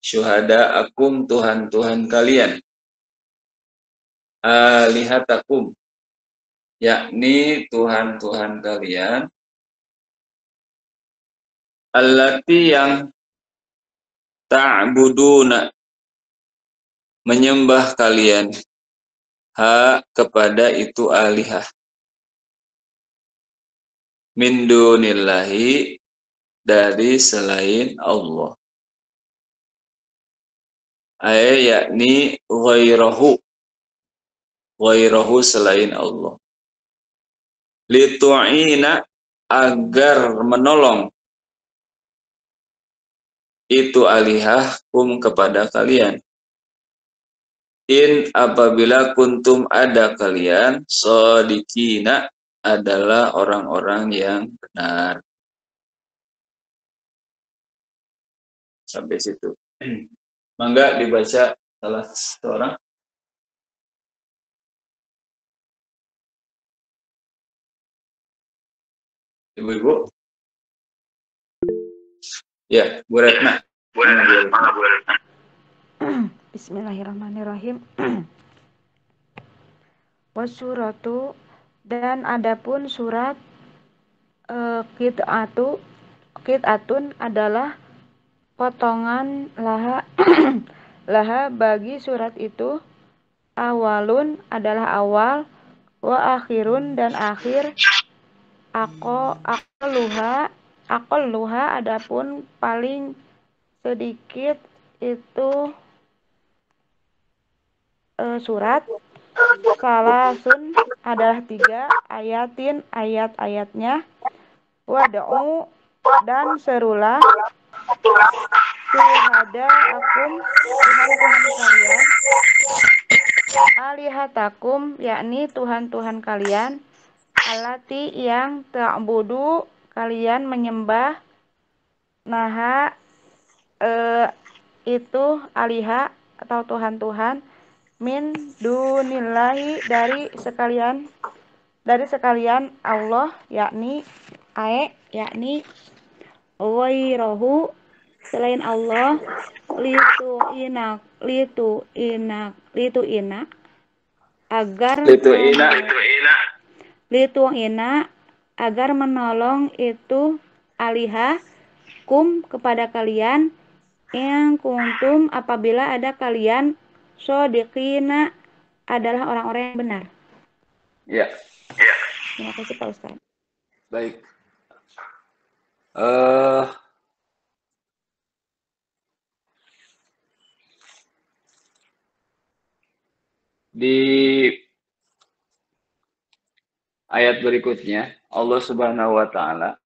syuhada'akum Tuhan-Tuhan kalian, alihatakum yakni Tuhan-Tuhan kalian, allati yang ta'buduna menyembah kalian, kepada itu alihah, min dunillahi dari selain Allah, yakni ghairahu selain Allah, litu'ina agar menolong itu alihah kepada kalian, in apabila kuntum ada kalian, shodiqina adalah orang-orang yang benar. Sampai situ. Mangga dibaca salah seorang. Ibu-ibu. Ya, Bu Retna. Bismillahirrahmanirrahim. Wasuratu, dan adapun surat qit'atun adalah potongan laha bagi surat itu, awalun adalah awal, wa akhirun dan akhir, aqalluha adapun paling sedikit itu surat, salasun adalah 3, ayatin ayat-ayatnya, wad'u dan serulah, syuhada'akum Tuhan-Tuhan kalian, alihatakum yakni Tuhan-Tuhan kalian, alati yang ta'budu kalian menyembah, itu aliha atau Tuhan-Tuhan, min dunillahi dari sekalian Allah, yakni ghairahu selain Allah, agar menolong itu alihah kepada kalian, yang kuntum apabila ada kalian, shodiqina adalah orang-orang yang benar. Ya. Terima kasih Pak Ustaz. Baik. Di ayat berikutnya Allah Subhanahu wa taala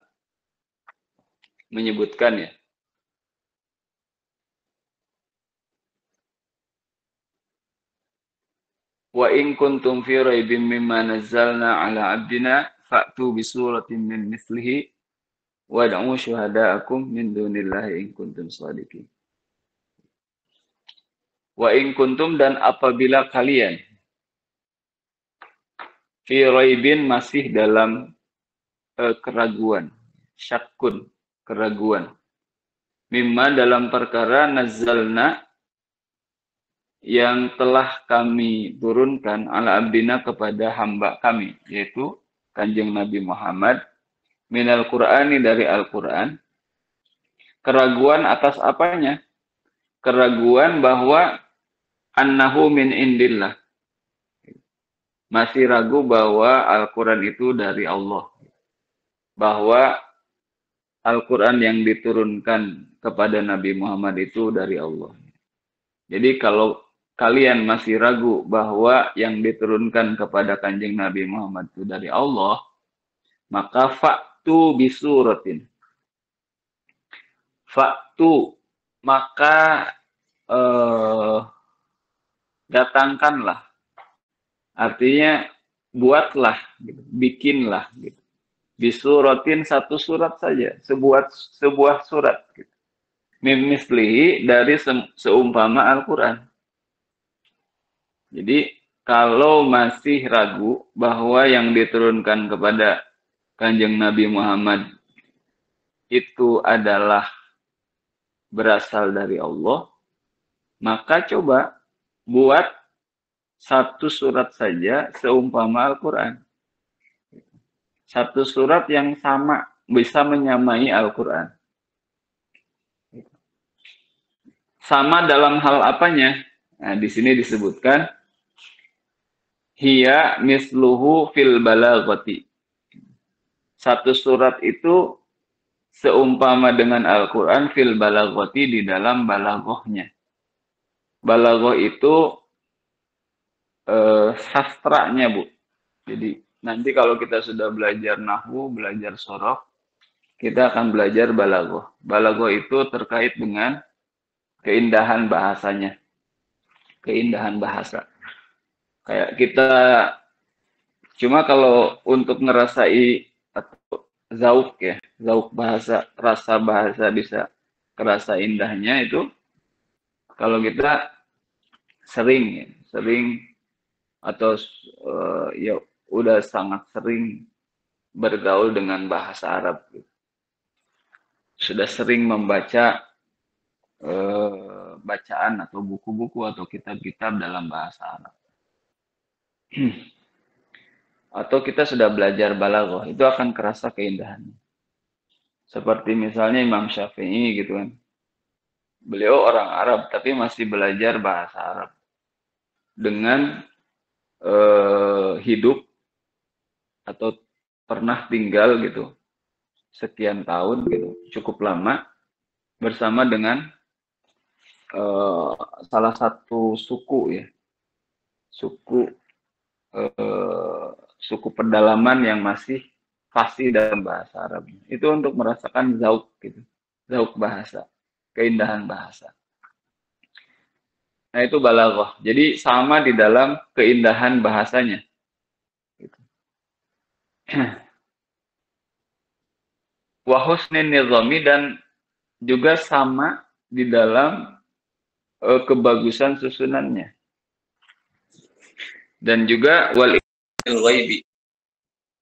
menyebutkan, ya, wa in kuntum fi raibin mimma nazzalna ala abdina fa'tu bi suratin min mislihi wad'u syuhada'akum min dunillahi in kuntum shadiqin. Wa in kuntum dan apabila kalian fi raibin masih dalam keraguan, syakkun, keraguan, mimma dalam perkara nazzalna yang telah kami turunkan ala abdina kepada hamba kami, yaitu Kanjeng Nabi Muhammad, minal Qur'ani dari Al-Qur'an. Keraguan atas apanya? Keraguan bahwa annahu min indillah. Masih ragu bahwa Al-Qur'an itu dari Allah. Bahwa Al-Qur'an yang diturunkan kepada Nabi Muhammad itu dari Allah. Jadi kalau kalian masih ragu bahwa yang diturunkan kepada Kanjeng Nabi Muhammad itu dari Allah, maka fa'tu bisuratin. Fa'tu, maka datangkanlah. Artinya buatlah, gitu, bikinlah, gitu. Bisuratin satu surat saja, sebuah surat, gitu. Mislihi dari seumpama Al-Qur'an. Jadi kalau masih ragu bahwa yang diturunkan kepada Kanjeng Nabi Muhammad itu adalah berasal dari Allah, Maka coba buat satu surat saja seumpama Al-Quran. Satu surat yang sama, bisa menyamai Al-Quran. Sama dalam hal apanya? Nah, di sini disebutkan hiya misluhu fil balaghati. Satu surat itu seumpama dengan Al-Quran fil balaghati, di dalam balaghohnya. Balaghoh itu sastranya, Bu. Jadi nanti kalau kita sudah belajar nahwu, belajar sorof, kita akan belajar balaghoh. Balaghoh itu terkait dengan keindahan bahasanya. Keindahan bahasa. Kayak kita, cuma kalau untuk ngerasai atau zauk ya, zauk bahasa, rasa bahasa bisa kerasa indahnya itu kalau kita sering atau ya udah sangat sering bergaul dengan bahasa Arab, sudah sering membaca bacaan atau buku-buku atau kitab-kitab dalam bahasa Arab. Atau kita sudah belajar balaghah, itu akan kerasa keindahannya. Seperti misalnya Imam Syafi'i gitu kan. Beliau orang Arab tapi masih belajar bahasa Arab. Dengan hidup atau pernah tinggal gitu sekian tahun gitu, cukup lama bersama dengan salah satu suku ya. Suku pedalaman yang masih fasih dalam bahasa Arab. Itu untuk merasakan zauk gitu. Zauk bahasa, keindahan bahasa. Nah, itu balaghah. Jadi sama di dalam keindahan bahasanya. Gitu. Wa husnin nizami, dan juga sama di dalam kebagusan susunannya. Dan juga wal ghaibi,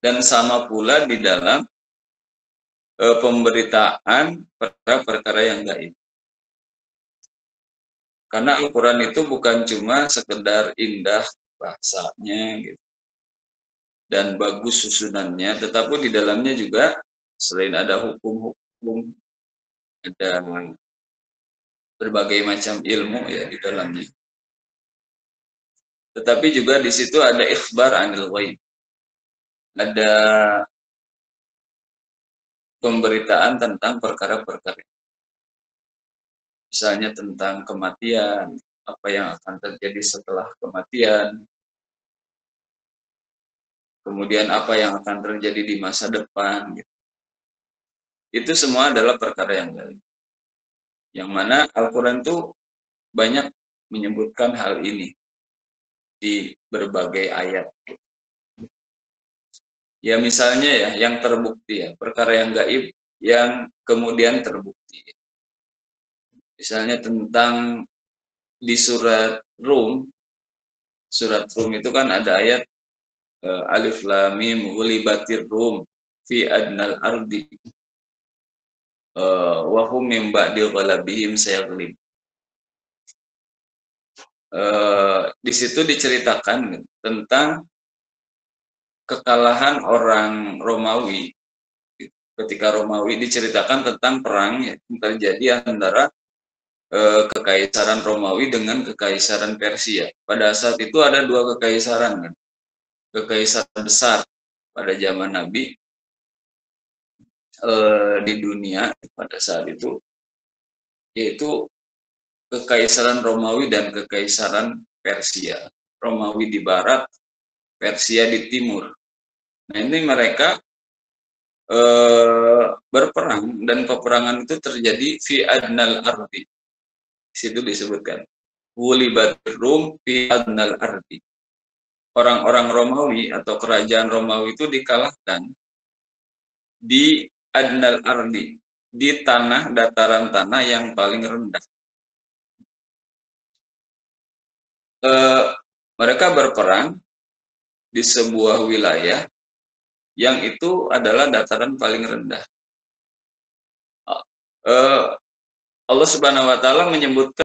dan sama pula di dalam pemberitaan perkara-perkara yang gaib. Karena Al-Quran itu bukan cuma sekedar indah bahasanya gitu, dan bagus susunannya, tetapi di dalamnya juga selain ada hukum-hukum, ada berbagai macam ilmu ya di dalamnya. Tetapi juga di situ ada ikhbar anil ghaib. Ada pemberitaan tentang perkara-perkara. Misalnya tentang kematian, apa yang akan terjadi setelah kematian, kemudian apa yang akan terjadi di masa depan. Gitu. Itu semua adalah perkara yang gaib. Yang mana Al-Quran itu banyak menyebutkan hal ini di berbagai ayat. Ya misalnya ya, yang terbukti ya, perkara yang gaib yang kemudian terbukti. Misalnya tentang di surat Rum itu kan ada ayat alif lam mim ghulibatir rum fi adnal ardi wa hum min ba'di ghalabihim sayaghlib. Di situ diceritakan tentang kekalahan orang Romawi. Ketika Romawi diceritakan tentang perang yang terjadi antara kekaisaran Romawi dengan kekaisaran Persia. Pada saat itu ada dua kekaisaran kan. Kekaisaran besar pada zaman Nabi di dunia pada saat itu, yaitu kekaisaran Romawi dan kekaisaran Persia. Romawi di barat, Persia di timur. Nah, ini mereka berperang, dan peperangan itu terjadi fi adnal ardi. Di situ disebutkan ghulibatir rum fi adnal ardi. Orang-orang Romawi atau kerajaan Romawi itu dikalahkan di adnal ardi, di tanah, dataran tanah yang paling rendah. Mereka berperang di sebuah wilayah yang itu adalah dataran paling rendah. Allah Subhanahu wa Ta'ala menyebutkan